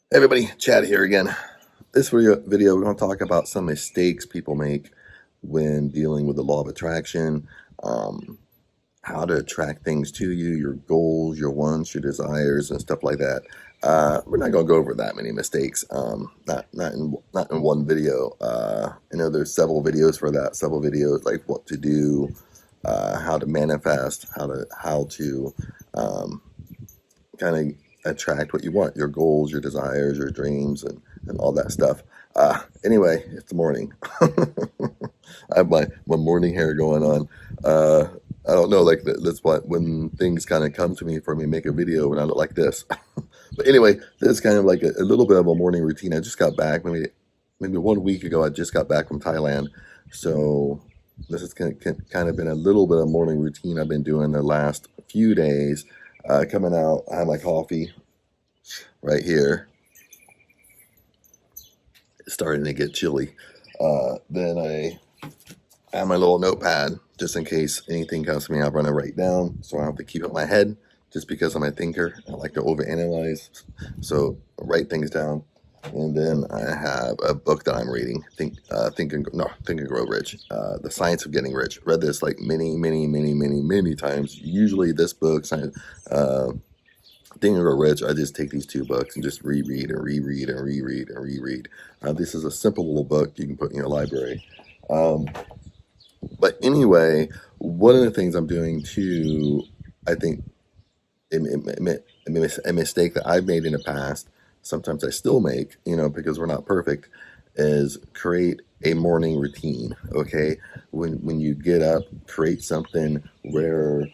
Hey everybody, Chad here again. This video, we're going to talk about some mistakes people make when dealing with the law of attraction, um, how to attract things to you, your goals, your wants, your desires, and stuff like that. We're not going to go over that many mistakes, not in one video. I know there's several videos for that, several videos like what to do, how to manifest, how to um, kind of attract what you want, your goals, your desires, your dreams, and all that stuff. Anyway, it's the morning. I have my morning hair going on. I don't know, like that's what when things kind of come to me for me to make a video when I look like this. But anyway, this is kind of like a little bit of a morning routine. I just got back maybe 1 week ago. I just got back from Thailand, so this has kind of been a little bit of morning routine I've been doing the last few days. Coming out, I have my coffee right here. It's starting to get chilly. Then I have my little notepad just in case anything comes to me. I run it right down, so I have to keep it in my head. Just because I'm a thinker, I like to overanalyze, so I write things down. And then I have a book that I'm reading, Think and Grow Rich, The Science of Getting Rich. Read this like many times. Usually this book, uh, Think and Grow Rich, I just take these two books and just reread and reread and reread and reread. This is a simple little book you can put in your library. Um, but anyway, one of the things I'm doing too, I think a mistake that I've made in the past, sometimes I still make, because we're not perfect, is create a morning routine. Okay, when you get up, create something where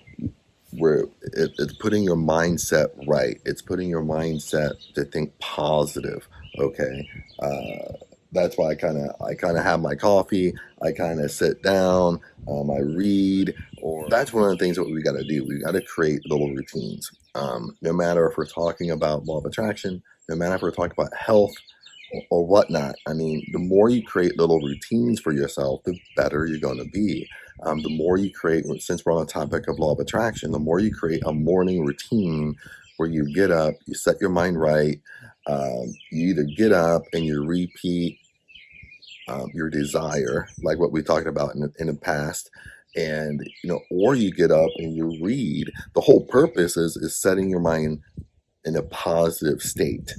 it's putting your mindset right. It's putting your mindset to think positive. Okay, that's why I kind of have my coffee. I kind of sit down. I read. Or that's one of the things that we got to do. We got to create little routines. No matter if we're talking about law of attraction, no matter if we're talking about health or whatnot. I mean, the more you create little routines for yourself, the better you're going to be. The more you create, since we're on the topic of law of attraction, the more you create a morning routine where you get up, you set your mind right. You either get up and you repeat your desire, like what we talked about in the past, and or you get up and you read. The whole purpose is setting your mind in a positive state.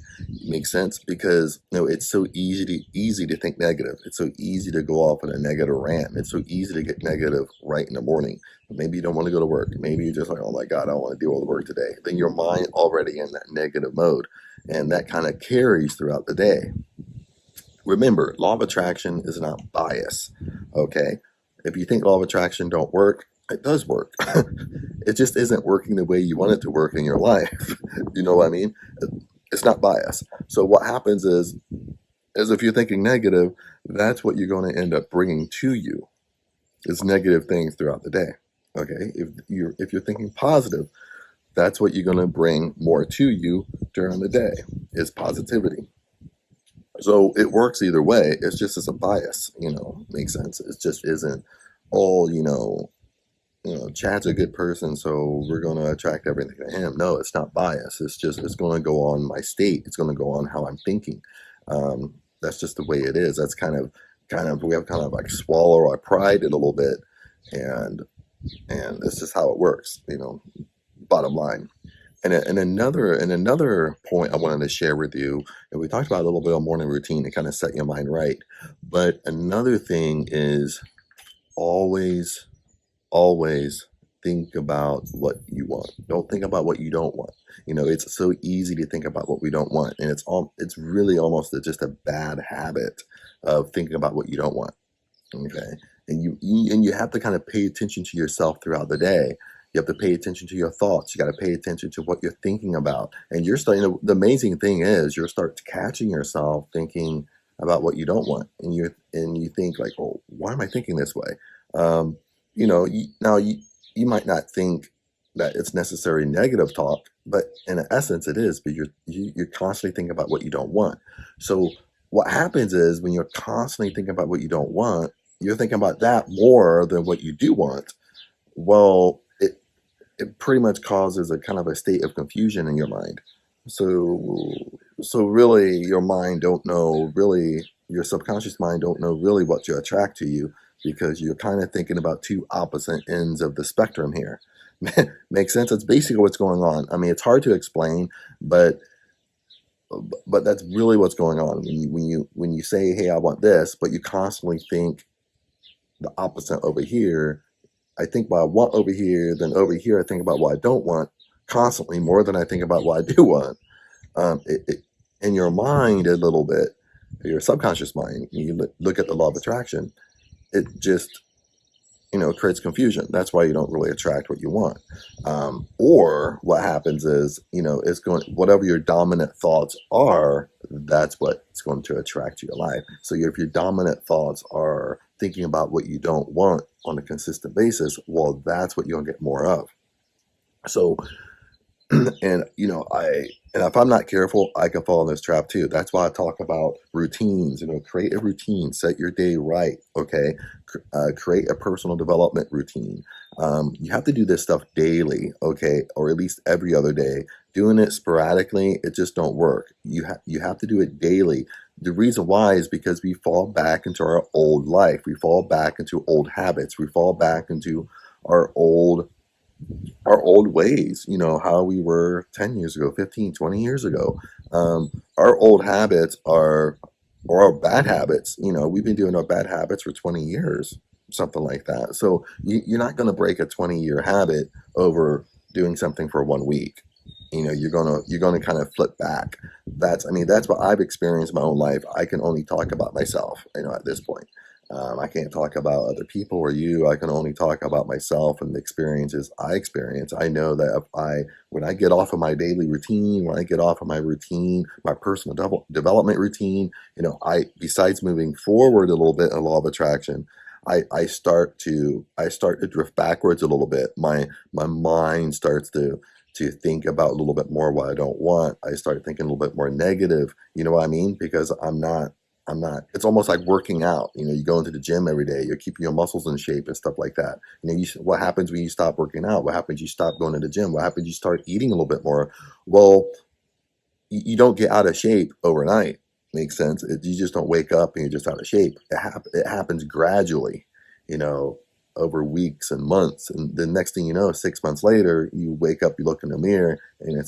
Makes sense because it's so easy to think negative. It's so easy to go off on a negative rant. It's so easy to get negative right in the morning. Maybe you don't want to go to work. Maybe you're just like, oh my God, I don't want to do all the work today. Then your mind already in that negative mode, and that kind of carries throughout the day. Remember, law of attraction is not bias. Okay, if you think law of attraction don't work, it does work. It just isn't working the way you want it to work in your life. You know what I mean? It's not bias. So what happens is if you're thinking negative, that's what you're going to end up bringing to you is negative things throughout the day. Okay, if you're thinking positive, that's what you're going to bring more to you during the day is positivity. So it works either way. It's just as a bias, makes sense. It just isn't all, Chad's a good person, so we're going to attract everything to him. No, it's not bias. It's going to go on my state. It's going to go on how I'm thinking. That's just the way it is. That's we have kind of like swallow our pride a little bit, and it's just how it works. Bottom line. And another point I wanted to share with you, and we talked about a little bit of morning routine to kind of set your mind right. But another thing is always, always think about what you want. Don't think about what you don't want. It's so easy to think about what we don't want, and it's really almost just a bad habit of thinking about what you don't want. Okay, and you have to kind of pay attention to yourself throughout the day. You have to pay attention to your thoughts. You got to pay attention to what you're thinking about. And you're starting to, the amazing thing is you'll start catching yourself thinking about what you don't want. And you think like, oh, why am I thinking this way? Um, you might not think that it's necessary negative talk, but in essence it is, but you're constantly thinking about what you don't want. So what happens is when you're constantly thinking about what you don't want, you're thinking about that more than what you do want. Well, it pretty much causes a kind of a state of confusion in your mind. So So really, your mind don't know really, your subconscious mind don't know really what to attract to you because you're kind of thinking about two opposite ends of the spectrum here. Makes sense? That's basically what's going on. I mean, it's hard to explain, but that's really what's going on when you say, "Hey, I want this," but you constantly think the opposite over here. I think what I want over here, then over here I think about what I don't want constantly more than I think about what I do want. In your mind a little bit, your subconscious mind, you look at the law of attraction, it just creates confusion. That's why you don't really attract what you want. Or what happens is, it's going, whatever your dominant thoughts are, that's what's going to attract to your life. So if your dominant thoughts are thinking about what you don't want on a consistent basis, well, that's what you'll get more of. So and if I'm not careful, I can fall in this trap too. That's why I talk about routines. Create a routine, set your day right. Okay, create a personal development routine. You have to do this stuff daily, okay, or at least every other day. Doing it sporadically, it just don't work. You have to do it daily. The reason why is because we fall back into our old life. We fall back into old habits. We fall back into our old our old ways, how we were 10 years ago, 15, 20 years ago. Our old habits or our bad habits, we've been doing our bad habits for 20 years, something like that. So you're not going to break a 20-year habit over doing something for 1 week. You're gonna kind of flip back. That's what I've experienced in my own life. I can only talk about myself, at this point. I can't talk about other people or you. I can only talk about myself and the experiences I experience. I know that when I get off of my daily routine, when I get off of my routine, my personal development routine, besides moving forward a little bit in law of attraction, I start to drift backwards a little bit. My mind starts to think about a little bit more what I don't want. I start thinking a little bit more negative. You know what I mean? Because I'm not, it's almost like working out. You go into the gym every day, you're keeping your muscles in shape and stuff like that. What happens when you stop working out? What happens? You stop going to the gym. What happens? You start eating a little bit more. Well, you don't get out of shape overnight. Makes sense. You just don't wake up and you're just out of shape. It happens gradually, you know, over weeks and months. And the next thing you know, 6 months later, you wake up, you look in the mirror, and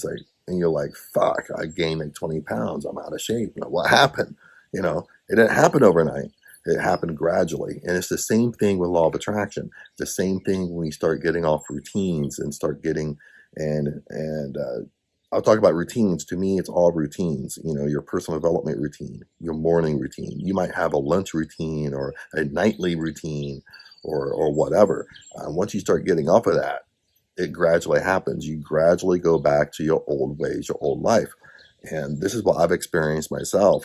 you're like, fuck, I gained like 20 pounds. I'm out of shape. What happened? It didn't happen overnight. It happened gradually. And it's the same thing with law of attraction. The same thing when you start getting off routines and start getting and I'll talk about routines. To me, it's all routines. Your personal development routine, your morning routine. You might have a lunch routine or a nightly routine or whatever. Once you start getting off of that, it gradually happens. You gradually go back to your old ways, your old life. And this is what I've experienced myself,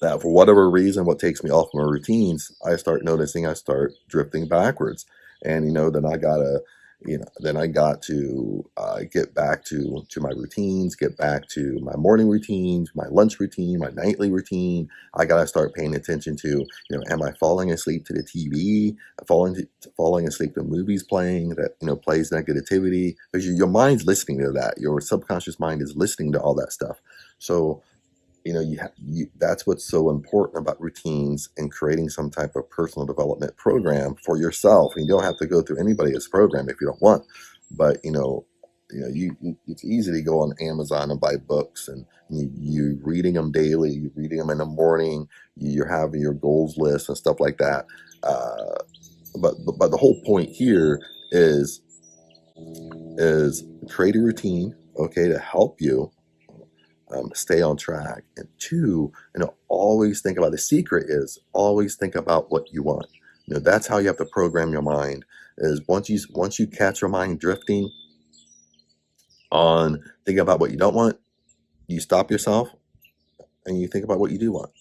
that for whatever reason, what takes me off my routines, I start noticing I start drifting backwards. And, then I got to get back to my routines, get back to my morning routines, my lunch routine, my nightly routine. I got to start paying attention to, am I falling asleep to the TV, falling asleep to movies playing that, plays negativity? Because your mind's listening to that. Your subconscious mind is listening to all that stuff. So, that's what's so important about routines and creating some type of personal development program for yourself. And you don't have to go through anybody else's program if you don't want. But it's easy to go on Amazon and buy books, and you reading them daily. You're reading them in the morning. You're having your goals list and stuff like that. But the whole point here is create a routine, okay, to help you stay on track. And two, always think about, the secret is always think about what you want. That's how you have to program your mind. Is once you catch your mind drifting on thinking about what you don't want, you stop yourself and you think about what you do want.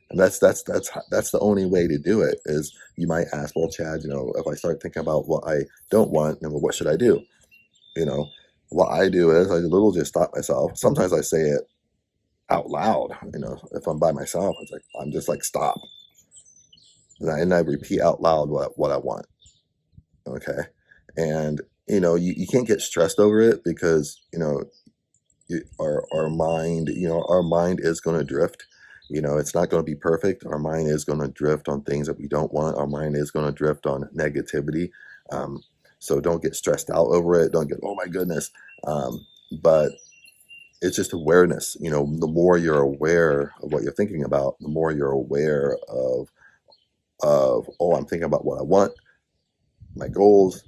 And that's the only way to do it. Is you might ask, well, Chad, if I start thinking about what I don't want, then what should I do? What I do is I little just stop myself. Sometimes I say it out loud. If I'm by myself, it's like I'm just like, stop, and I repeat out loud what I want. Okay, and you can't get stressed over it because our mind, our mind is going to drift. It's not going to be perfect. Our mind is going to drift on things that we don't want. Our mind is going to drift on negativity. Um, so don't get stressed out over it. Don't get, oh my goodness. But it's just awareness. The more you're aware of what you're thinking about, the more you're aware of, oh, I'm thinking about what I want, my goals.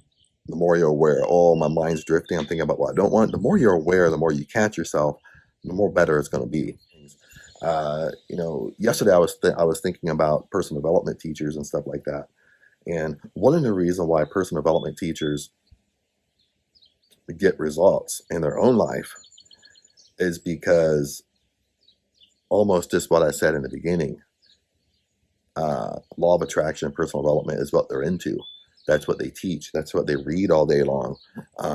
The more you're aware, oh, my mind's drifting, I'm thinking about what I don't want. The more you're aware, the more you catch yourself, the more better it's going to be. Yesterday I was thinking about personal development teachers and stuff like that. And one of the reasons why personal development teachers get results in their own life is because almost just what I said in the beginning, law of attraction and personal development is what they're into. That's what they teach. That's what they read all day long.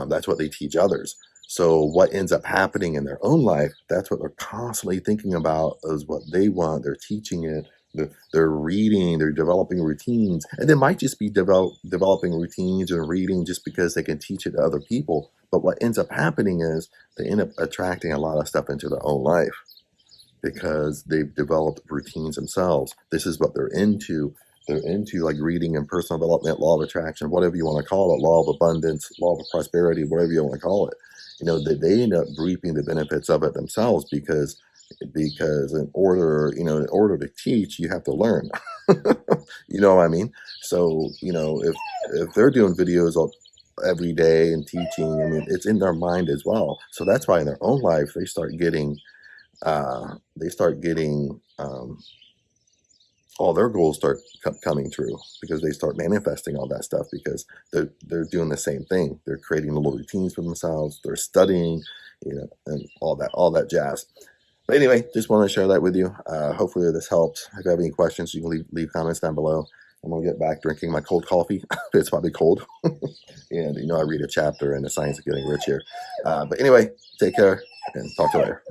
That's what they teach others. So what ends up happening in their own life, that's what they're constantly thinking about is what they want. They're teaching it. They're reading. They're developing routines. And they might just be developing routines and reading just because they can teach it to other people. But what ends up happening is they end up attracting a lot of stuff into their own life because they've developed routines themselves. This is what they're into. They're into like reading and personal development, law of attraction, whatever you want to call it, law of abundance, law of prosperity, whatever you want to call it. They end up reaping the benefits of it themselves because in order to teach, you have to learn. You know what I mean? So, if they're doing videos every day and teaching, I mean, it's in their mind as well. So that's why in their own life, they start getting all their goals start coming true because they start manifesting all that stuff because they're doing the same thing. They're creating little routines for themselves. They're studying, and all that jazz. But anyway, just want to share that with you. Hopefully this helps. If you have any questions, you can leave comments down below. I'm gonna get back drinking my cold coffee. It's probably cold, and I read a chapter in the Science of Getting Rich here. But anyway, take care and talk to you later.